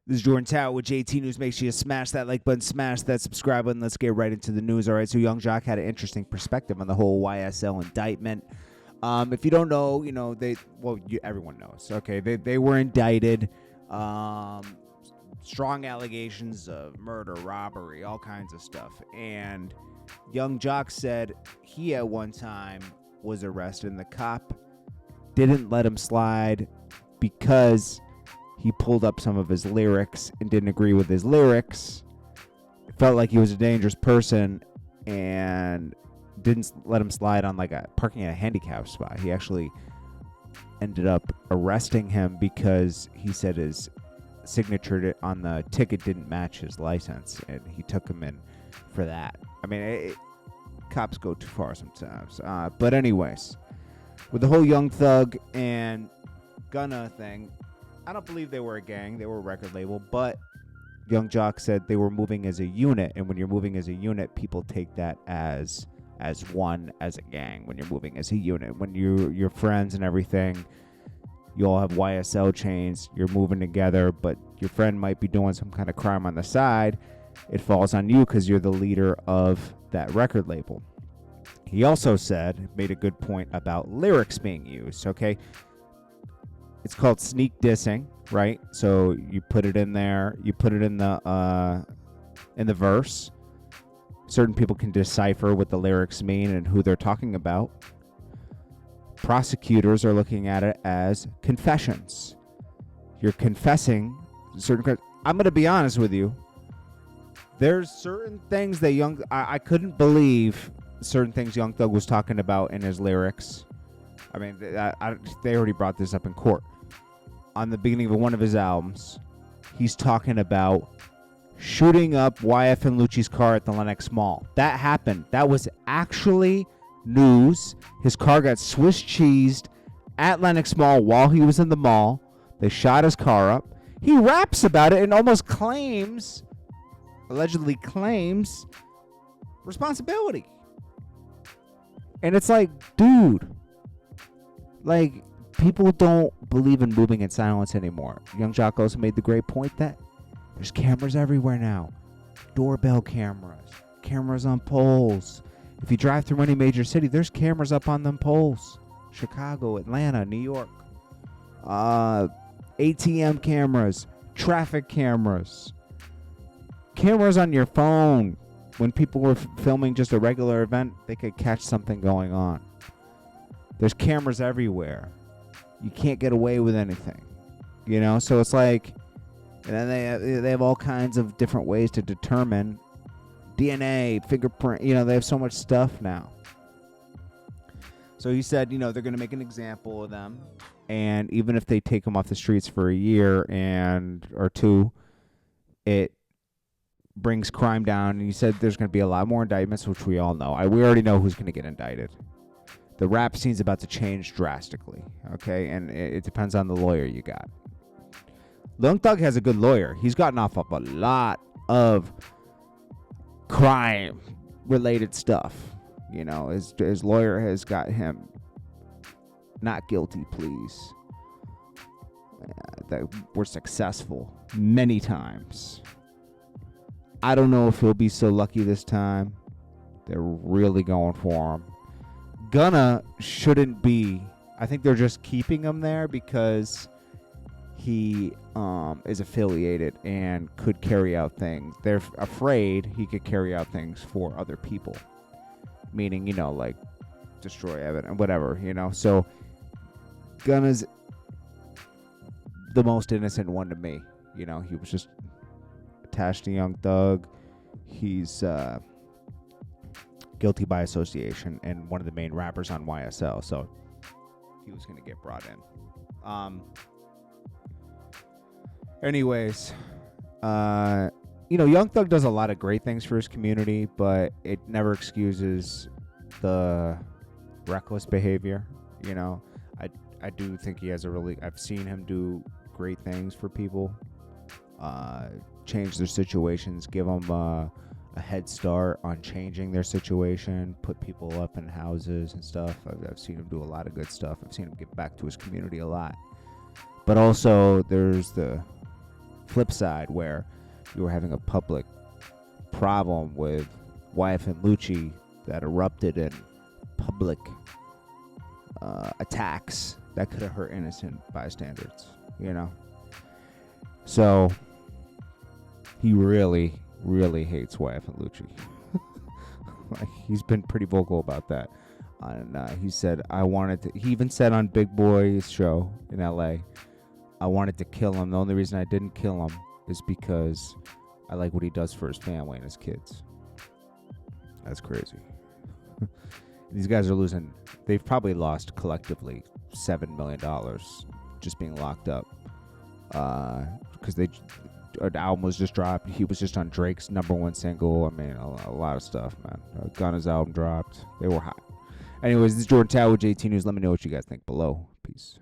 This is Jordan Tower with JT News. Make sure you smash that like button, smash that subscribe button. Let's get right into the news. All right, so Young Jock had an interesting perspective on the whole YSL indictment. If you don't know, everyone knows. Okay, they were indicted. Strong allegations of murder, robbery, all kinds of stuff. And Young Jock said he at one time was arrested, and the cop didn't let him slide because he pulled up some of his lyrics and didn't agree with his lyrics. Felt like he was a dangerous person and didn't let him slide on parking at a handicap spot. He actually ended up arresting him because he said his signature on the ticket didn't match his license, and he took him in for that. I mean, cops go too far sometimes. But anyways, with the whole Young Thug and Gunna thing, I don't believe they were a gang. They were a record label, but Young Jock said they were moving as a unit, and when you're moving as a unit, people take that as a gang. When you're moving as a unit, when you're friends and everything, you all have YSL chains, you're moving together, but your friend might be doing some kind of crime on the side. It falls on you because you're the leader of that record label. He also made a good point about lyrics being used, okay? It's called sneak dissing, right? So you put it in there, you put it in the verse. Certain people can decipher what the lyrics mean and who they're talking about. Prosecutors are looking at it as confessions. You're confessing certain. I'm going to be honest with you. There's certain things that I couldn't believe certain things Young Thug was talking about in his lyrics. I mean, they already brought this up in court. On the beginning of one of his albums, he's talking about shooting up YF and Lucci's car at the Lenox Mall. That happened. That was actually news. His car got Swiss cheesed at Lenox Mall while he was in the mall. They shot his car up. He raps about it and allegedly claims responsibility. And it's like, dude, people don't believe in moving in silence anymore. Young Jock also made the great point that there's cameras everywhere now. Doorbell cameras on poles. If you drive through any major city, there's cameras up on them poles. Chicago, Atlanta, New York. ATM cameras, traffic cameras. Cameras on your phone. When people were filming just a regular event, they could catch something going on. There's cameras everywhere. You can't get away with anything. So it's like, and then they have all kinds of different ways to determine DNA, fingerprint. They have so much stuff now. So he said, they're going to make an example of them, and even if they take them off the streets for a year or two, it brings crime down. And he said there's going to be a lot more indictments, which we all know. We already know who's going to get indicted. The rap scene's about to change drastically, okay? And it depends on the lawyer you got. Young Thug has a good lawyer. He's gotten off of a lot of crime-related stuff. His lawyer has got him not guilty pleas that were successful many times. I don't know if he'll be so lucky this time. They're really going for him. Gunna shouldn't be. I think they're just keeping him there because he is affiliated and could carry out things. They're afraid he could carry out things for other people. Meaning, destroy evidence, whatever, So Gunna's the most innocent one to me. He was just attached to Young Thug. He's guilty by association and one of the main rappers on YSL, so he was going to get brought in. Anyways, Young Thug does a lot of great things for his community, but it never excuses the reckless behavior. I do think he has I've seen him do great things for people, change their situations, give them a head start on changing their situation, put people up in houses and stuff. I've seen him do a lot of good stuff. I've seen him give back to his community a lot. But also, there's the flip side where you were having a public problem with YF and Lucci that erupted in public attacks that could have hurt innocent bystanders, you know? So he really, really hates YF and Lucci. Like, he's been pretty vocal about that. And he said, he even said on Big Boy's show in LA, I wanted to kill him. The only reason I didn't kill him is because I like what he does for his family and his kids. That's crazy. These guys are losing. They've probably lost collectively $7 million just being locked up. Because an album was just dropped. He was just on Drake's #1 single. I mean, a lot of stuff, man. Gunna's album dropped. They were hot. Anyways, this is Jordan Tower with JT News. Let me know what you guys think below. Peace.